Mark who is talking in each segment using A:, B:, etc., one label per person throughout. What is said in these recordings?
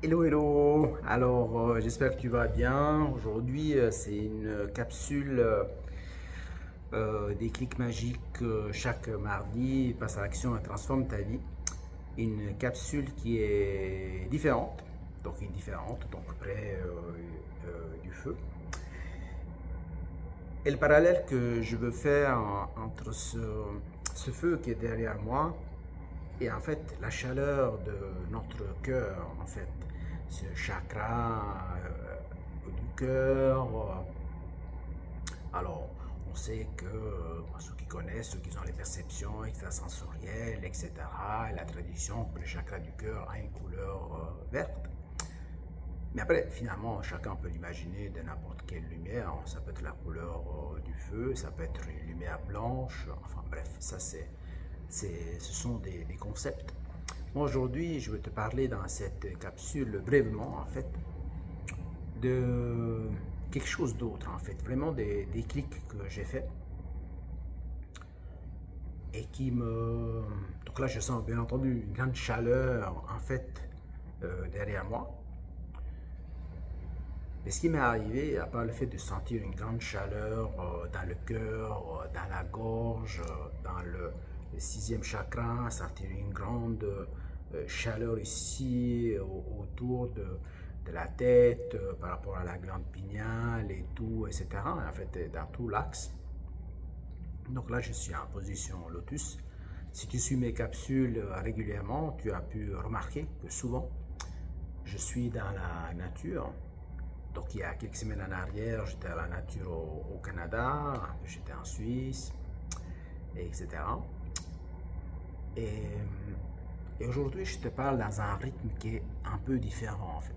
A: Hello, hello. Alors, j'espère que tu vas bien. Aujourd'hui, c'est une capsule des clics magiques chaque mardi. Passe à l'action et transforme ta vie. Une capsule qui est différente, donc près du feu. Et le parallèle que je veux faire entre ce feu qui est derrière moi et en fait la chaleur de notre cœur, en fait, ce chakra du cœur. Alors, on sait que ceux qui connaissent, ceux qui ont les perceptions extrasensorielles, etc., la tradition que le chakra du cœur a une couleur verte. Mais après, finalement, chacun peut l'imaginer de n'importe quelle lumière. Ça peut être la couleur du feu, ça peut être une lumière blanche. Enfin bref, ce sont des concepts. Moi, aujourd'hui, je vais te parler dans cette capsule brièvement, en fait, de quelque chose d'autre, en fait. Vraiment des clics que j'ai fait et qui me... Donc là, je sens bien entendu une grande chaleur, en fait, derrière moi. Mais ce qui m'est arrivé, à part le fait de sentir une grande chaleur dans le cœur, dans la gorge, dans le sixième chakra, sentir une grande chaleur ici, autour de la tête, par rapport à la glande pinéale et tout, etc. En fait, dans tout l'axe. Donc là, je suis en position lotus. Si tu suis mes capsules régulièrement, tu as pu remarquer que souvent, je suis dans la nature. Donc il y a quelques semaines en arrière, j'étais à la nature au Canada, j'étais en Suisse, etc. Et, et aujourd'hui, je te parle dans un rythme qui est un peu différent en fait.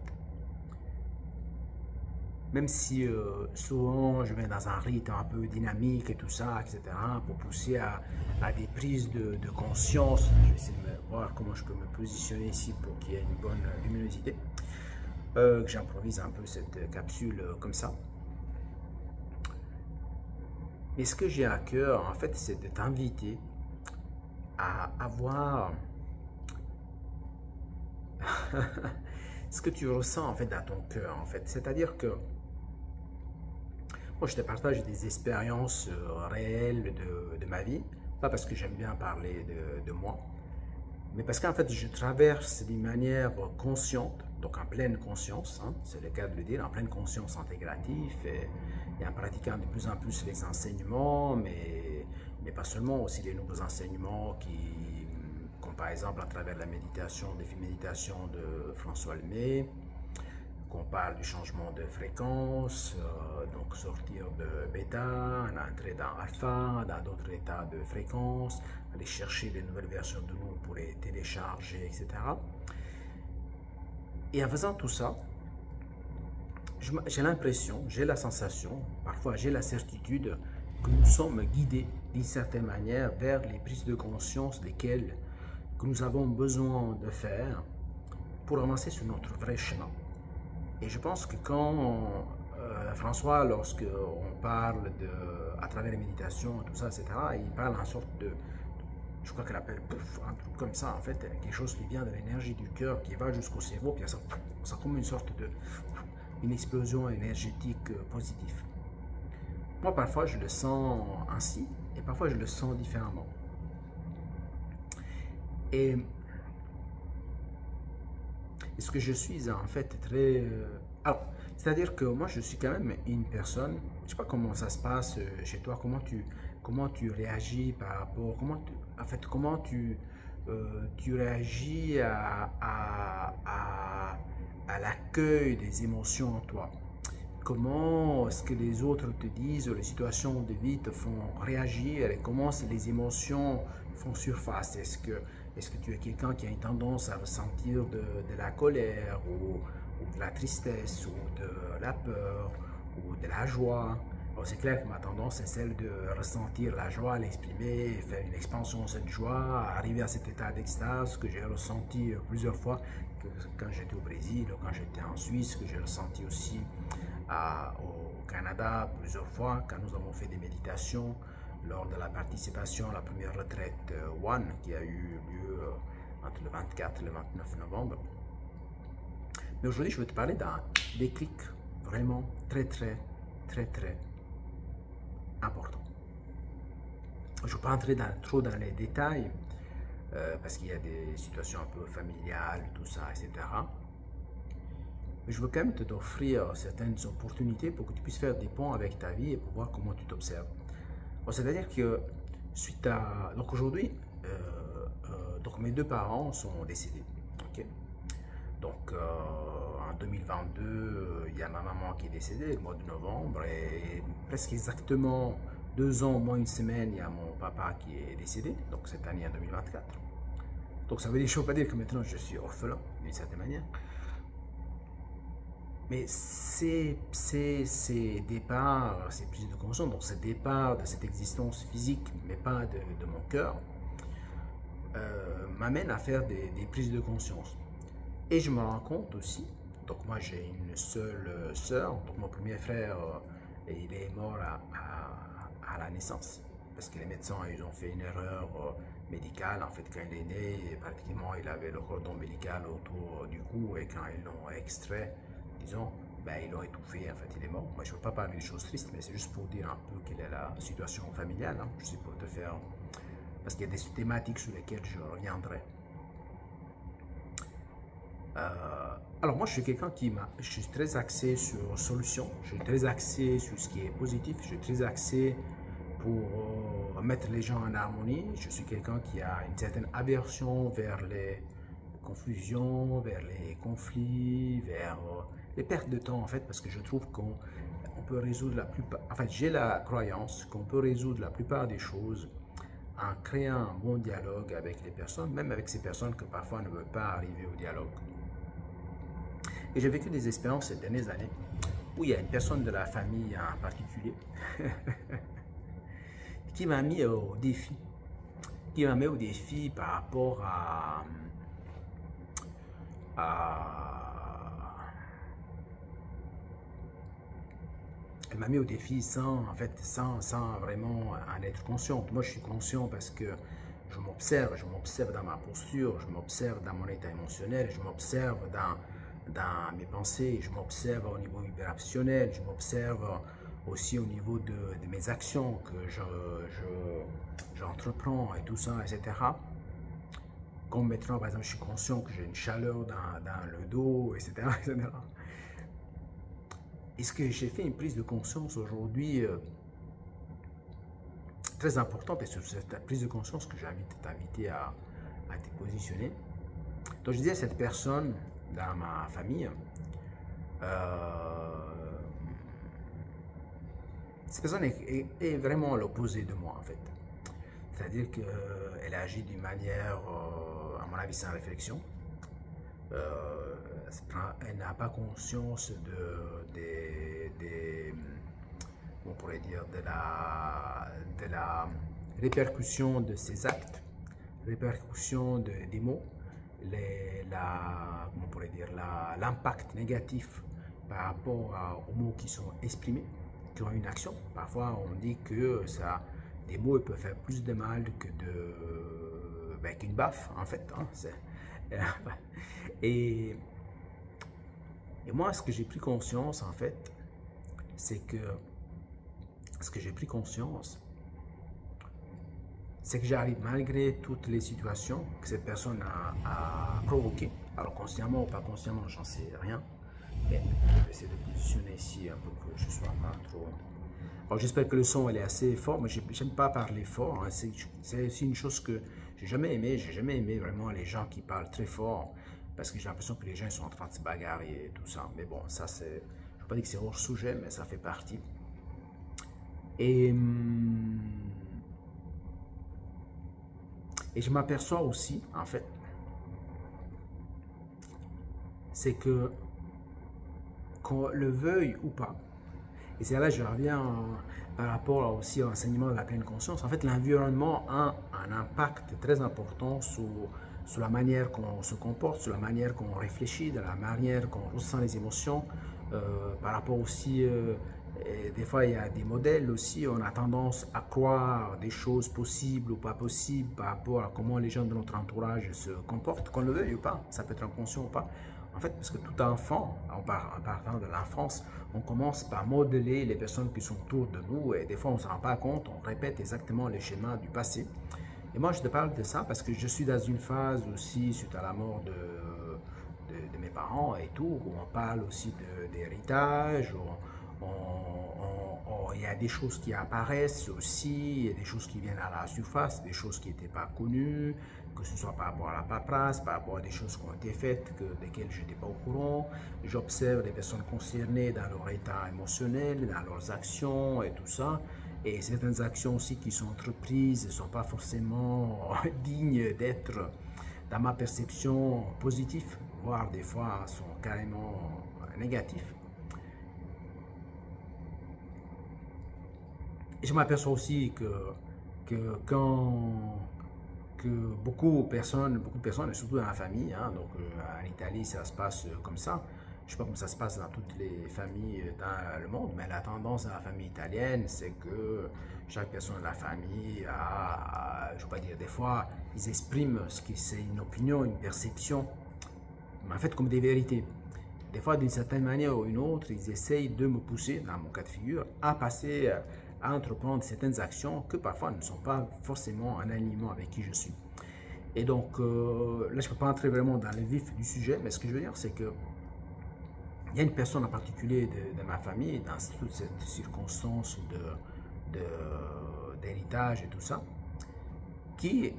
A: Même si souvent je vais dans un rythme un peu dynamique et tout ça, etc., pour pousser à des prises de conscience. Je vais essayer de voir comment je peux me positionner ici pour qu'il y ait une bonne luminosité. Que j'improvise un peu cette capsule comme ça. Et ce que j'ai à cœur, en fait, c'est de t'inviter à avoir ce que tu ressens en fait dans ton cœur, en fait. C'est-à-dire que moi, je te partage des expériences réelles de ma vie, pas parce que j'aime bien parler de moi, mais parce qu'en fait, je traverse d'une manière consciente, donc en pleine conscience, hein, c'est le cas de le dire, en pleine conscience intégrative, et en pratiquant de plus en plus les enseignements, mais pas seulement, aussi les nouveaux enseignements comme par exemple à travers la méditation, défi méditation de François Lemay, qu'on parle du changement de fréquence, donc sortir de bêta, entrer dans alpha, dans d'autres états de fréquence, aller chercher des nouvelles versions de nous pour les télécharger, etc. Et en faisant tout ça, j'ai l'impression, j'ai la sensation, parfois j'ai la certitude que nous sommes guidés d'une certaine manière vers les prises de conscience desquelles que nous avons besoin de faire pour avancer sur notre vrai chemin. Et je pense que quand François, lorsqu'on parle à travers les méditations, tout ça, etc., il parle en sorte je crois qu'elle appelle un truc comme ça, en fait, quelque chose qui vient de l'énergie du cœur, qui va jusqu'au cerveau, puis ça comme une sorte une explosion énergétique positive. Moi, parfois, je le sens ainsi, et parfois, je le sens différemment. Et est-ce que je suis en fait très... Alors, c'est-à-dire que moi, je suis quand même une personne, je ne sais pas comment ça se passe chez toi, comment tu réagis par rapport, en fait, comment tu réagis à l'accueil des émotions en toi. Comment est-ce que les autres te disent, les situations de vie te font réagir et comment les émotions font surface? Est-ce que tu es quelqu'un qui a une tendance à ressentir de la colère ou de la tristesse ou de la peur ou de la joie? Alors c'est clair que ma tendance est celle de ressentir la joie, l'exprimer, faire une expansion de cette joie, arriver à cet état d'extase que j'ai ressenti plusieurs fois quand j'étais au Brésil, quand j'étais en Suisse, que j'ai ressenti aussi au Canada plusieurs fois quand nous avons fait des méditations lors de la participation à la première retraite One qui a eu lieu entre le 24 et le 29 novembre. Mais aujourd'hui, je vais te parler d'un déclic vraiment très important. Je ne vais pas entrer trop dans les détails parce qu'il y a des situations un peu familiales, tout ça, etc. Mais je veux quand même t'offrir certaines opportunités pour que tu puisses faire des ponts avec ta vie et pour voir comment tu t'observes. Bon, c'est-à-dire que suite à... Donc aujourd'hui, donc mes deux parents sont décédés. Okay? Donc en 2022, il y a ma maman qui est décédée le mois de novembre et presque exactement 2 ans, au moins une semaine, il y a mon papa qui est décédé, donc cette année en 2024. Donc ça veut dire, je ne veux pas dire que maintenant je suis orphelin d'une certaine manière. Mais ces départs, ces prises de conscience, donc ces départs de cette existence physique, mais pas de mon cœur, m'amènent à faire des prises de conscience. Et je me rends compte aussi, donc moi j'ai une seule sœur, donc mon premier frère, il est mort à la naissance, parce que les médecins ils ont fait une erreur médicale. En fait, quand il est né, pratiquement il avait le cordon médical autour du cou, et quand ils l'ont extrait, disons, ben, ils l'ont étouffé, en fait il est mort. Moi je ne veux pas parler de choses tristes, mais c'est juste pour dire un peu quelle est la situation familiale, hein. Je sais pour te faire, parce qu'il y a des thématiques sur lesquelles je reviendrai. Alors moi je suis quelqu'un je suis très axé sur solutions, je suis très axé sur ce qui est positif, je suis très axé pour mettre les gens en harmonie. Je suis quelqu'un qui a une certaine aversion vers les confusions, vers les conflits, vers les pertes de temps en fait, parce que je trouve qu'on peut résoudre la plupart, en fait j'ai la croyance qu'on peut résoudre la plupart des choses en créant un bon dialogue avec les personnes, même avec ces personnes que parfois ne veulent pas arriver au dialogue. Et j'ai vécu des expériences ces dernières années où il y a une personne de la famille en particulier qui m'a mis au défi, par rapport elle m'a mis au défi sans vraiment en être consciente. Moi je suis conscient parce que je m'observe dans ma posture, je m'observe dans mon état émotionnel, je m'observe dans mes pensées, je m'observe au niveau vibrationnel, je m'observe aussi au niveau de mes actions que j'entreprends et tout ça, etc. Comme maintenant, par exemple, je suis conscient que j'ai une chaleur dans le dos, etc. etc. Est-ce que j'ai fait une prise de conscience aujourd'hui très importante, et c'est sur cette prise de conscience que j'ai t'inviter à te positionner. Donc je disais à cette personne dans ma famille, cette personne est vraiment l'opposé de moi en fait. C'est-à-dire qu'elle agit d'une manière, à mon avis, sans réflexion. Elle n'a pas conscience on pourrait dire, de la répercussion de ses actes, répercussion des mots, on pourrait dire l'impact négatif par rapport aux mots qui sont exprimés, qui ont une action. Parfois, on dit que des mots peuvent faire plus de mal qu'une baffe, en fait. Hein, et moi, ce que j'ai pris conscience, en fait, c'est que j'arrive, malgré toutes les situations que cette personne a provoquées, alors consciemment ou pas consciemment, j'en sais rien, mais je vais essayer de positionner ici un peu que je sois pas trop... Alors j'espère que le son est assez fort, mais j'aime pas parler fort, hein. C'est aussi une chose que j'ai jamais aimé vraiment les gens qui parlent très fort, parce que j'ai l'impression que les gens sont en train de se bagarrer et tout ça. Mais bon, ça c'est, je ne veux pas dire que c'est hors sujet, mais ça fait partie. Et je m'aperçois aussi, en fait, c'est que qu'on le veuille ou pas, et c'est là que je reviens par rapport aussi à l'enseignement de la pleine conscience, en fait l'environnement a un impact très important sur la manière qu'on se comporte, sur la manière qu'on réfléchit, de la manière qu'on ressent les émotions, par rapport aussi, des fois il y a des modèles aussi, on a tendance à croire des choses possibles ou pas possibles par rapport à comment les gens de notre entourage se comportent, qu'on le veuille ou pas, ça peut être inconscient ou pas. En fait, parce que tout enfant, en partant de l'enfance, on commence par modeler les personnes qui sont autour de nous et des fois on ne se rend pas compte, on répète exactement les schémas du passé. Et moi, je te parle de ça parce que je suis dans une phase aussi, suite à la mort de mes parents et tout, où on parle aussi d'héritage, il y a des choses qui apparaissent aussi, il y a des choses qui viennent à la surface, des choses qui n'étaient pas connues, que ce soit par rapport à la paperasse, par rapport à des choses qui ont été faites, desquelles je n'étais pas au courant. J'observe les personnes concernées dans leur état émotionnel, dans leurs actions et tout ça. Et certaines actions aussi qui sont entreprises ne sont pas forcément dignes d'être, dans ma perception, positives, voire des fois sont carrément négatifs. Et je m'aperçois aussi que beaucoup de personnes, et surtout dans la famille, hein, donc en Italie ça se passe comme ça. Je ne sais pas comment ça se passe dans toutes les familles dans le monde, mais la tendance dans la famille italienne, c'est que chaque personne de la famille a, je ne veux pas dire, des fois, ils expriment ce qui c'est une opinion, une perception, mais en fait comme des vérités. Des fois, d'une certaine manière ou une autre, ils essayent de me pousser, dans mon cas de figure, à passer, à entreprendre certaines actions que parfois ne sont pas forcément en alignement avec qui je suis. Et donc, là, je ne peux pas entrer vraiment dans le vif du sujet, mais ce que je veux dire, c'est que il y a une personne en particulier de ma famille, dans toute cette circonstance d'héritage et tout ça, qui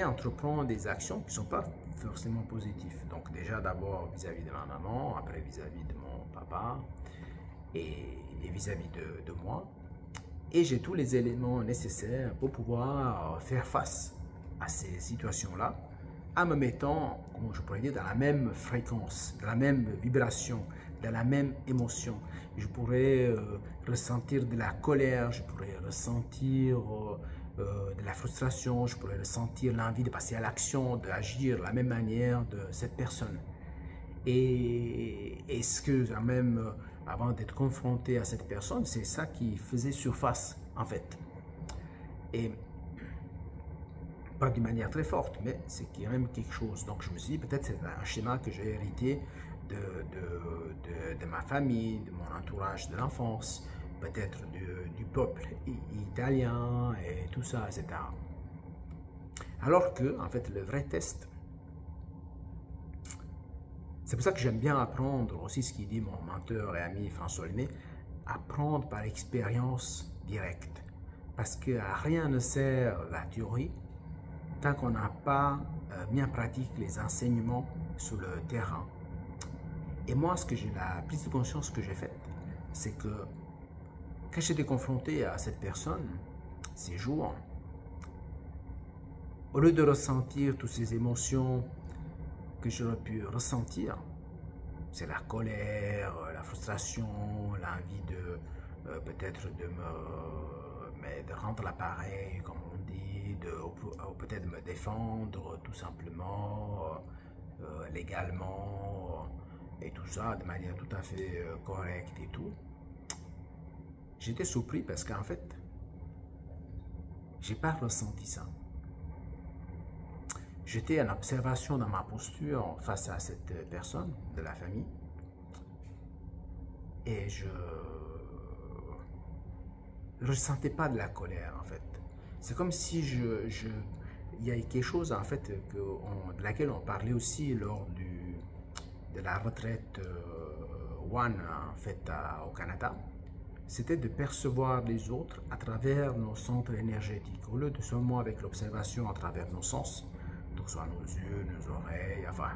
A: entreprend des actions qui ne sont pas forcément positives. Donc déjà d'abord vis-à-vis de ma maman, après vis-à-vis de mon papa et vis-à-vis de moi. Et j'ai tous les éléments nécessaires pour pouvoir faire face à ces situations-là, en me mettant, comment je pourrais dire, dans la même fréquence, dans la même vibration, dans la même émotion. Je pourrais ressentir de la colère, je pourrais ressentir de la frustration, je pourrais ressentir l'envie de passer à l'action, d'agir de la même manière de cette personne. Et est-ce que même avant d'être confronté à cette personne, c'est ça qui faisait surface en fait. Et pas d'une manière très forte, mais c'est quand même quelque chose. Donc je me suis dit, peut-être c'est un schéma que j'ai hérité de ma famille, de mon entourage de l'enfance, peut-être du peuple italien et tout ça, etc. Alors que, en fait, le vrai test, c'est pour ça que j'aime bien apprendre aussi ce qu'il dit mon mentor et ami François Lemay, apprendre par expérience directe. Parce que à rien ne sert la théorie tant qu'on n'a pas mis en pratique les enseignements sur le terrain. Et moi, ce que j'ai la prise de conscience que j'ai faite, c'est que quand j'étais confronté à cette personne, ces jours, au lieu de ressentir toutes ces émotions que j'aurais pu ressentir, c'est la colère, la frustration, l'envie de peut-être de rendre l'appareil, comme on dit, peut-être me défendre tout simplement, légalement, et tout ça de manière tout à fait correcte et tout. J'étais surpris parce qu'en fait, j'ai pas ressenti ça. J'étais en observation dans ma posture face à cette personne de la famille et je ne ressentais pas de la colère en fait. C'est comme si il y a quelque chose en fait de laquelle on parlait aussi lors de la retraite One en fait au Canada. C'était de percevoir les autres à travers nos centres énergétiques au lieu de seulement avec l'observation à travers nos sens. Donc soit nos yeux, nos oreilles, enfin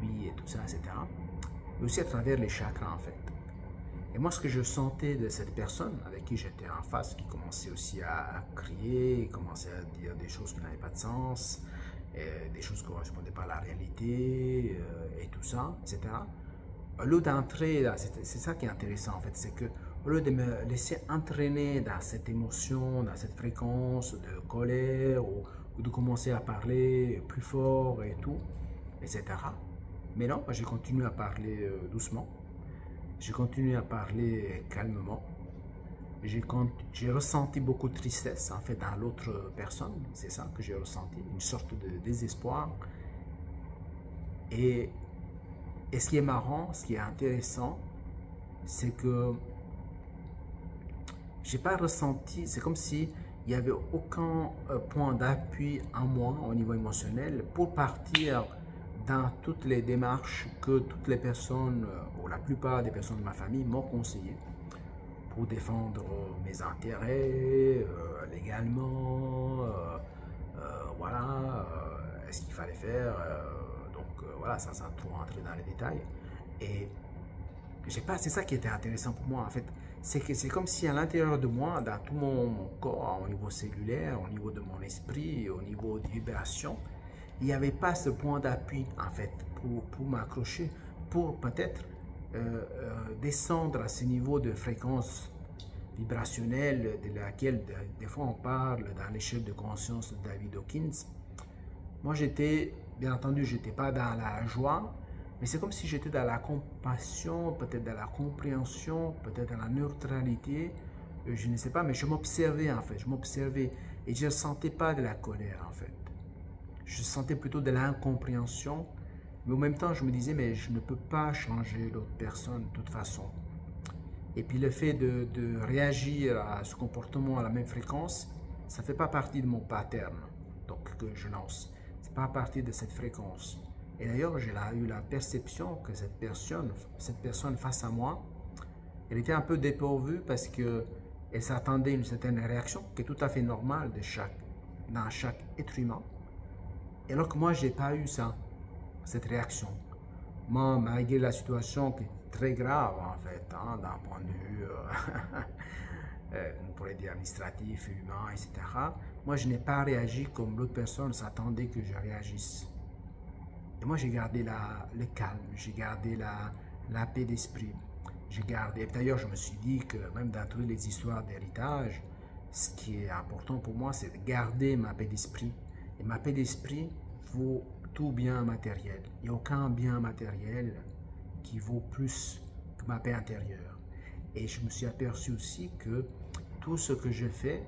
A: lui et tout ça, etc. Mais aussi à travers les chakras en fait. Et moi ce que je sentais de cette personne avec qui j'étais en face, qui commençait aussi à crier, commençait à dire des choses qui n'avaient pas de sens, des choses qui ne correspondaient pas à la réalité et tout ça, etc. Au lieu d'entrer, c'est ça qui est intéressant en fait, c'est que au lieu de me laisser entraîner dans cette émotion, dans cette fréquence de colère ou de commencer à parler plus fort et tout, etc. Mais non, j'ai continué à parler doucement, j'ai continué à parler calmement, j'ai ressenti beaucoup de tristesse en fait dans l'autre personne, c'est ça que j'ai ressenti, une sorte de désespoir. Et Et ce qui est marrant, ce qui est intéressant, c'est que j'ai pas ressenti, c'est comme si il n'y avait aucun point d'appui en moi au niveau émotionnel pour partir dans toutes les démarches que toutes les personnes, ou la plupart des personnes de ma famille m'ont conseillé pour défendre mes intérêts légalement, voilà, ce qu'il fallait faire, voilà, ça sans trop rentrer dans les détails. Et j'ai pas, c'est ça qui était intéressant pour moi en fait, c'est que c'est comme si à l'intérieur de moi, dans tout mon corps, au niveau cellulaire, au niveau de mon esprit, au niveau des vibrations, il n'y avait pas ce point d'appui en fait pour m'accrocher, pour peut-être descendre à ce niveau de fréquence vibrationnelle de laquelle des fois on parle dans l'échelle de conscience de David Hawkins. Moi j'étais, bien entendu, j'étais pas dans la joie, mais c'est comme si j'étais dans la compassion, peut-être dans la compréhension, peut-être dans la neutralité, je ne sais pas, mais je m'observais en fait, je m'observais et je ne sentais pas de la colère en fait. Je sentais plutôt de l'incompréhension, mais en même temps je me disais, mais je ne peux pas changer l'autre personne de toute façon. Et puis le fait de réagir à ce comportement à la même fréquence, ça ne fait pas partie de mon pattern donc, que je lance. Ce n'est pas partie de cette fréquence. Et d'ailleurs, j'ai eu la perception que cette personne face à moi, elle était un peu dépourvue parce qu'elle s'attendait à une certaine réaction qui est tout à fait normale dans chaque être humain. Et alors que moi, je n'ai pas eu ça, cette réaction. Moi, malgré la situation qui est très grave en fait, hein, d'un point de vue, on pourrait dire administratif, humain, etc. Moi, je n'ai pas réagi comme l'autre personne s'attendait que je réagisse. Et moi, j'ai gardé le calme, j'ai gardé la paix d'esprit. J'ai gardé. D'ailleurs, je me suis dit que même dans toutes les histoires d'héritage, ce qui est important pour moi, c'est de garder ma paix d'esprit. Et ma paix d'esprit vaut tout bien matériel. Il n'y a aucun bien matériel qui vaut plus que ma paix intérieure. Et je me suis aperçu aussi que tout ce que je fais,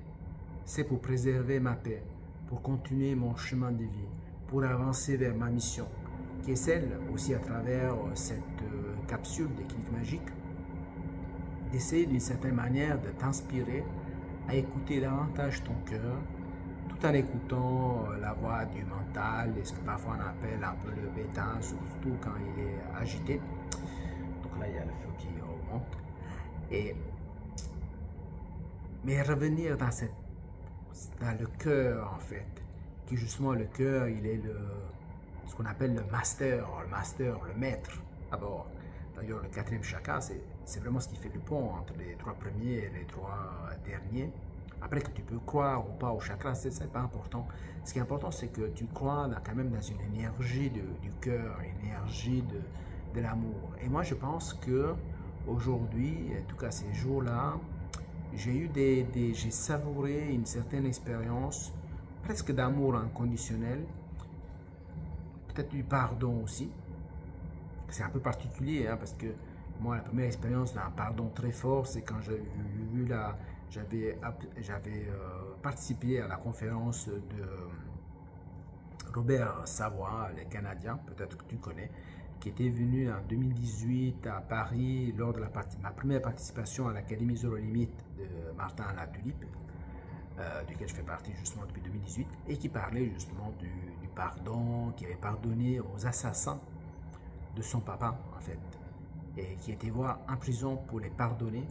A: c'est pour préserver ma paix, pour continuer mon chemin de vie, pour avancer vers ma mission, qui est celle aussi à travers cette capsule des clics magiques, d'essayer d'une certaine manière de t'inspirer à écouter davantage ton cœur, tout en écoutant la voix du mental, et ce que parfois on appelle un peu le bêta, surtout quand il est agité. Donc là, il y a le feu qui augmente. Mais revenir dans le cœur, en fait, qui justement le cœur, il est ce qu'on appelle le master, le maître à bord. D'ailleurs, le quatrième chakra, c'est vraiment ce qui fait le pont entre les trois premiers et les trois derniers. Après que tu peux croire ou pas au chakra, c'est pas important. Ce qui est important, c'est que tu crois quand même dans une énergie du cœur, une énergie de l'amour. Et moi, je pense que aujourd'hui, en tout cas ces jours-là, j'ai savouré une certaine expérience, presque d'amour inconditionnel, peut-être du pardon aussi. C'est un peu particulier, hein, parce que moi, la première expérience d'un pardon très fort, c'est quand j'avais participé à la conférence de Robert Savoie, le Canadien, peut-être que tu connais, qui était venu en 2018 à Paris lors de ma première participation à l'Académie Zéro Limite de Martin Latulippe, duquel je fais partie justement depuis 2018, et qui parlait justement du pardon, qui avait pardonné aux assassins de son papa en fait, et qui était voir en prison pour les pardonner,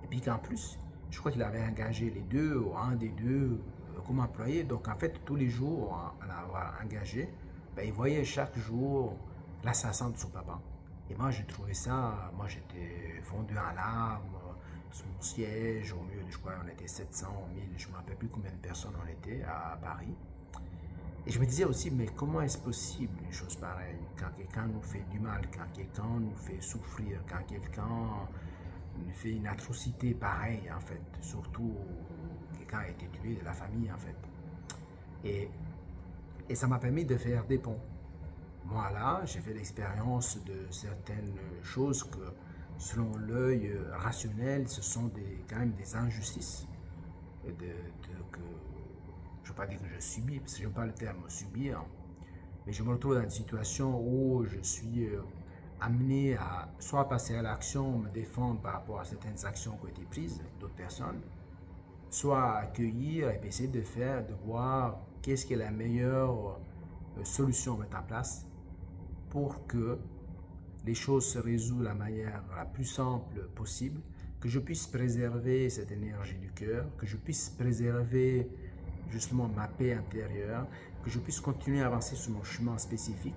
A: et puis qu'en plus, je crois qu'il avait engagé les deux, ou un des deux, comme employé. Donc en fait, tous les jours, à l'avoir engagé, ben, il voyait chaque jour l'assassin de son papa. Et moi, j'ai trouvé ça, moi j'étais fondu en larmes, sur mon siège, au milieu, je crois on était 700, 1000, je ne me rappelle plus combien de personnes on était à Paris. Et je me disais aussi, mais comment est-ce possible une chose pareille, quand quelqu'un nous fait du mal, quand quelqu'un nous fait souffrir, quand quelqu'un nous fait une atrocité pareille en fait, surtout quelqu'un a été tué de la famille en fait. Et ça m'a permis de faire des ponts. Moi là, j'ai fait l'expérience de certaines choses que, selon l'œil rationnel, ce sont quand même des injustices. Et je ne veux pas dire que je subis, parce que je n'aime pas le terme subir, mais je me retrouve dans une situation où je suis amené à soit passer à l'action, me défendre par rapport à certaines actions qui ont été prises avec d'autres personnes, soit accueillir et essayer de voir qu'est-ce qui est la meilleure solution à mettre en place pour que les choses se résolvent de la manière la plus simple possible, que je puisse préserver cette énergie du cœur, que je puisse préserver justement ma paix intérieure, que je puisse continuer à avancer sur mon chemin spécifique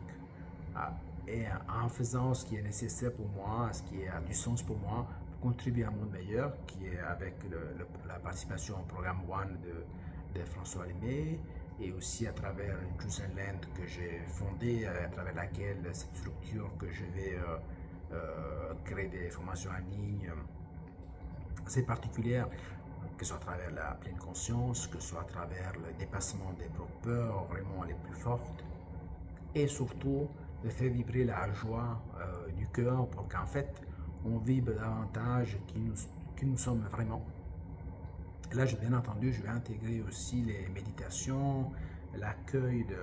A: et en faisant ce qui est nécessaire pour moi, ce qui a du sens pour moi, pour contribuer à un monde meilleur, qui est avec la participation au programme One de François Lemay, et aussi à travers une Chosen Land que j'ai fondée, à travers laquelle cette structure que je vais créer des formations en ligne assez particulières, que ce soit à travers la pleine conscience, que ce soit à travers le dépassement des propres peurs vraiment les plus fortes, et surtout de faire vibrer la joie du cœur pour qu'en fait on vibre davantage qui nous sommes vraiment. Et là, bien entendu, je vais intégrer aussi les méditations, l'accueil de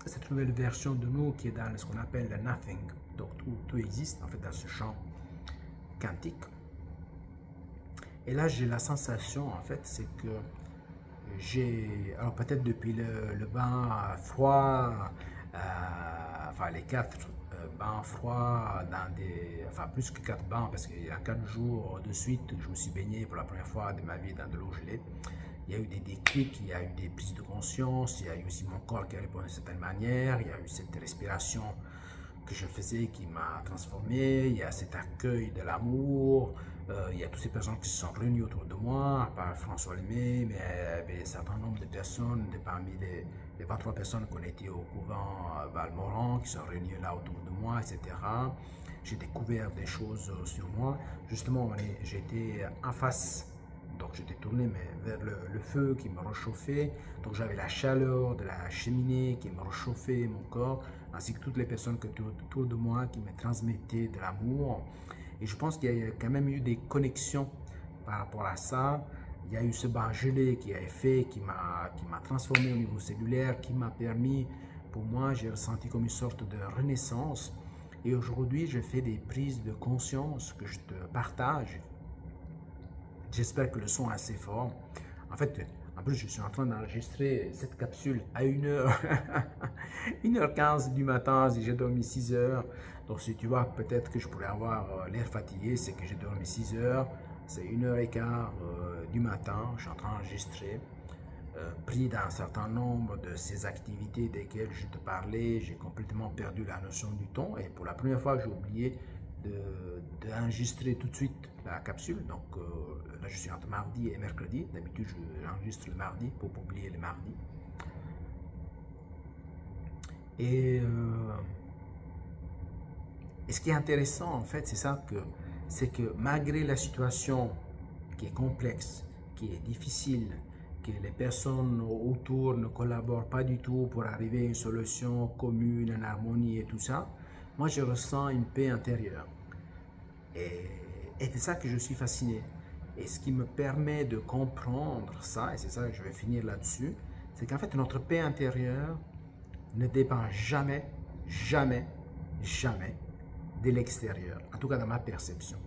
A: cette nouvelle version de nous qui est dans ce qu'on appelle le nothing, donc tout existe en fait dans ce champ quantique. Et là, j'ai la sensation, en fait, c'est que alors peut-être depuis le bain froid, enfin les 4 bains froids, enfin plus que 4 bains, parce qu'il y a 4 jours de suite que je me suis baigné pour la première fois de ma vie dans de l'eau gelée. Il y a eu des déclics, il y a eu des prises de conscience, il y a eu aussi mon corps qui a répondu d'une certaine manière, il y a eu cette respiration que je faisais qui m'a transformé, il y a cet accueil de l'amour, il y a toutes ces personnes qui se sont réunies autour de moi, à part François Lemay, mais un certain nombre de personnes, parmi les 23 personnes qu'on était au couvent Valmoran, qui sont réunies là autour de moi, etc. J'ai découvert des choses sur moi. Justement, j'étais en face, donc j'étais tourné vers le feu qui me réchauffait. Donc j'avais la chaleur de la cheminée qui me réchauffait mon corps, ainsi que toutes les personnes qui étaient autour de moi qui me transmettaient de l'amour. Et je pense qu'il y a quand même eu des connexions par rapport à ça. Il y a eu ce bain gelé qui a fait, qui m'a transformé au niveau cellulaire, qui m'a permis, pour moi, j'ai ressenti comme une sorte de renaissance. Et aujourd'hui, je fais des prises de conscience que je te partage. J'espère que le son est assez fort. En fait, en plus, je suis en train d'enregistrer cette capsule à 1h, 1h15 du matin, si j'ai dormi 6 heures. Donc, si tu vois, peut-être que je pourrais avoir l'air fatigué, c'est que j'ai dormi 6 heures. C'est 1h15 du matin, je suis en train d'enregistrer. Pris dans un certain nombre de ces activités desquelles je te parlais, j'ai complètement perdu la notion du temps. Et pour la première fois, j'ai oublié d'enregistrer tout de suite la capsule. Donc, là, je suis entre mardi et mercredi. D'habitude, j'enregistre le mardi pour publier le mardi. Et ce qui est intéressant, en fait, c'est que malgré la situation qui est complexe, qui est difficile, que les personnes autour ne collaborent pas du tout pour arriver à une solution commune, en harmonie et tout ça, moi, je ressens une paix intérieure. Et c'est ça que je suis fasciné. Et ce qui me permet de comprendre ça, et c'est ça que je vais finir là-dessus, c'est qu'en fait, notre paix intérieure ne dépend jamais, jamais, jamais de l'extérieur. En tout cas, dans ma perception.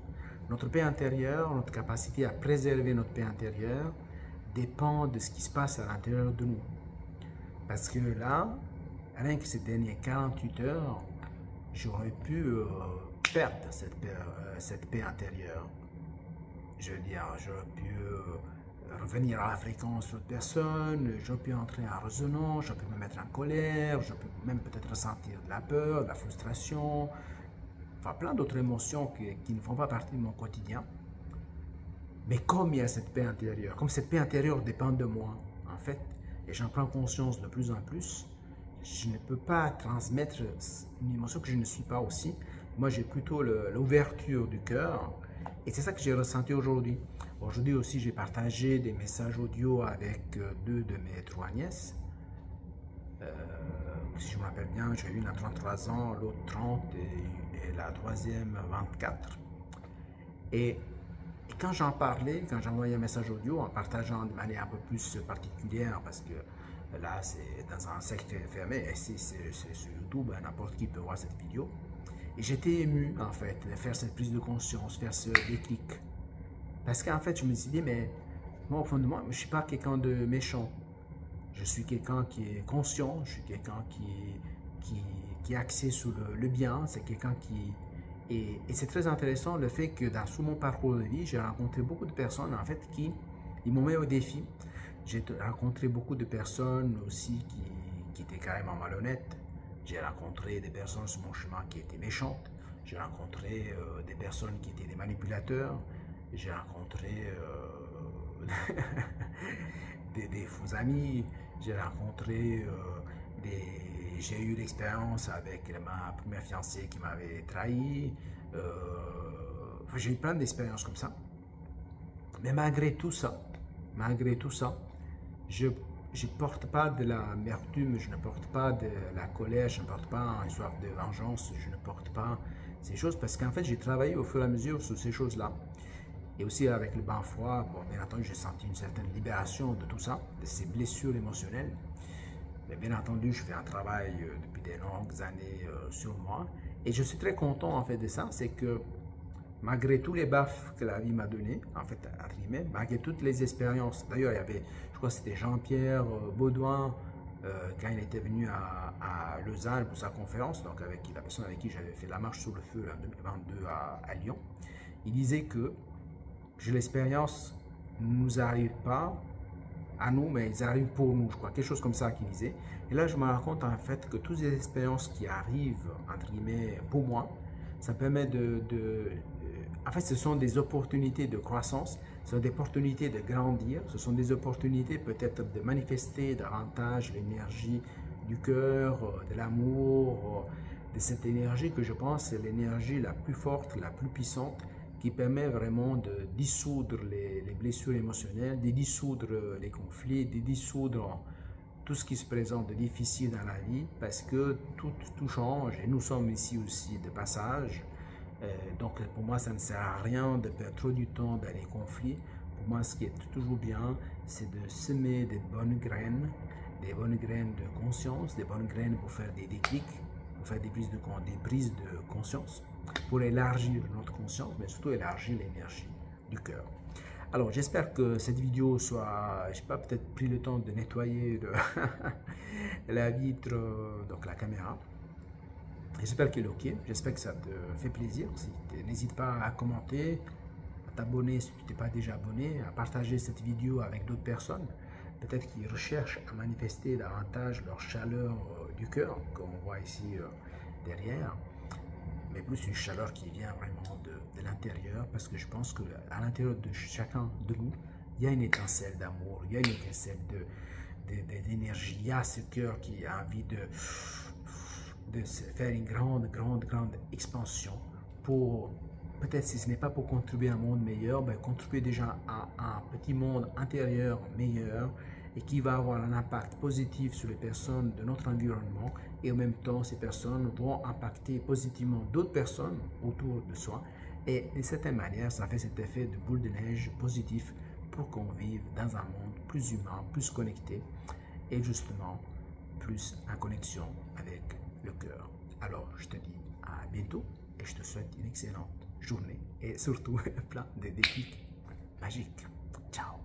A: Notre paix intérieure, notre capacité à préserver notre paix intérieure, dépend de ce qui se passe à l'intérieur de nous. Parce que là, rien que ces dernières 48 heures, j'aurais pu perdre cette paix intérieure. Je veux dire, j'aurais pu revenir à la fréquence d'autres personnes, j'aurais pu entrer en résonance, j'aurais pu me mettre en colère, j'aurais pu même peut-être ressentir de la peur, de la frustration, enfin plein d'autres émotions qui ne font pas partie de mon quotidien. Mais comme il y a cette paix intérieure, comme cette paix intérieure dépend de moi, en fait, et j'en prends conscience de plus en plus, je ne peux pas transmettre une émotion que je ne suis pas aussi. Moi, j'ai plutôt l'ouverture du cœur. Et c'est ça que j'ai ressenti aujourd'hui. Aujourd'hui aussi, j'ai partagé des messages audio avec 2 de mes 3 nièces. Si je me rappelle bien, j'ai une à 33 ans, l'autre 30 et la troisième 24. Et quand j'en parlais, quand j'envoyais un message audio en partageant de manière un peu plus particulière, parce que là c'est dans un cercle fermé, et si c'est sur YouTube, n'importe qui peut voir cette vidéo. Et j'étais ému, en fait, de faire cette prise de conscience, faire ce déclic. Parce qu'en fait, je me suis dit, mais moi, au fond de moi, je ne suis pas quelqu'un de méchant. Je suis quelqu'un qui est conscient, je suis quelqu'un qui est axé sur le bien, c'est quelqu'un qui... Et c'est très intéressant le fait que sous mon parcours de vie, j'ai rencontré beaucoup de personnes, en fait, qui ils m'ont mis au défi. J'ai rencontré beaucoup de personnes aussi qui étaient carrément malhonnêtes. J'ai rencontré des personnes sur mon chemin qui étaient méchantes. J'ai rencontré des personnes qui étaient des manipulateurs. J'ai rencontré des faux amis. J'ai rencontré j'ai eu l'expérience avec ma première fiancée qui m'avait trahi. J'ai eu plein d'expériences comme ça. Mais malgré tout ça, je ne porte pas de l'amertume, je ne porte pas de la colère, je ne porte pas une soif de vengeance, je ne porte pas ces choses parce qu'en fait, j'ai travaillé au fur et à mesure sur ces choses-là. Et aussi avec le bain froid, bon, bien entendu, j'ai senti une certaine libération de tout ça, de ces blessures émotionnelles. Mais bien entendu, je fais un travail depuis des longues années sur moi. Et je suis très content en fait de ça, c'est que malgré tous les baffes que la vie m'a donné, en fait, malgré toutes les expériences. D'ailleurs, il y avait, je crois que c'était Jean-Pierre Baudouin, quand il était venu à Lausanne pour sa conférence, donc avec la personne avec qui j'avais fait la marche sur le feu en 2022 à Lyon. Il disait que l'expérience ne nous arrive pas à nous, mais ils arrivent pour nous, je crois, quelque chose comme ça qu'il disait. Et là, je me rends compte en fait que toutes les expériences qui arrivent, entre guillemets, pour moi, ça permet en fait, ce sont des opportunités de croissance, ce sont des opportunités de grandir, ce sont des opportunités peut-être de manifester davantage l'énergie du cœur, de l'amour, de cette énergie que je pense est l'énergie la plus forte, la plus puissante, qui permet vraiment de dissoudre les blessures émotionnelles, de dissoudre les conflits, de dissoudre tout ce qui se présente de difficile dans la vie, parce que tout change et nous sommes ici aussi de passage. Donc pour moi, ça ne sert à rien de perdre trop du temps dans les conflits. Pour moi, ce qui est toujours bien, c'est de semer des bonnes graines de conscience, des bonnes graines pour faire des déclics, pour faire des prises de conscience, pour élargir notre conscience, mais surtout élargir l'énergie du cœur. Alors, j'espère que cette vidéo soit, je n'ai pas peut-être pris le temps de nettoyer la vitre, donc la caméra. J'espère qu'elle est OK, j'espère que ça te fait plaisir. N'hésite pas à commenter, à t'abonner si tu n'es pas déjà abonné, à partager cette vidéo avec d'autres personnes, peut-être qui recherchent à manifester davantage leur chaleur du cœur, comme on voit ici derrière, mais plus une chaleur qui vient vraiment de l'intérieur, parce que je pense qu'à l'intérieur de chacun de nous, il y a une étincelle d'amour, il y a une étincelle d'énergie, il y a ce cœur qui a envie de faire une grande expansion pour, peut-être si ce n'est pas pour contribuer à un monde meilleur, ben contribuer déjà à un petit monde intérieur meilleur et qui va avoir un impact positif sur les personnes de notre environnement, et en même temps ces personnes vont impacter positivement d'autres personnes autour de soi, et d'une certaine manière ça fait cet effet de boule de neige positif pour qu'on vive dans un monde plus humain, plus connecté et justement plus en connexion avec le cœur. Alors je te dis à bientôt et je te souhaite une excellente journée et surtout plein de déclics magiques. Ciao.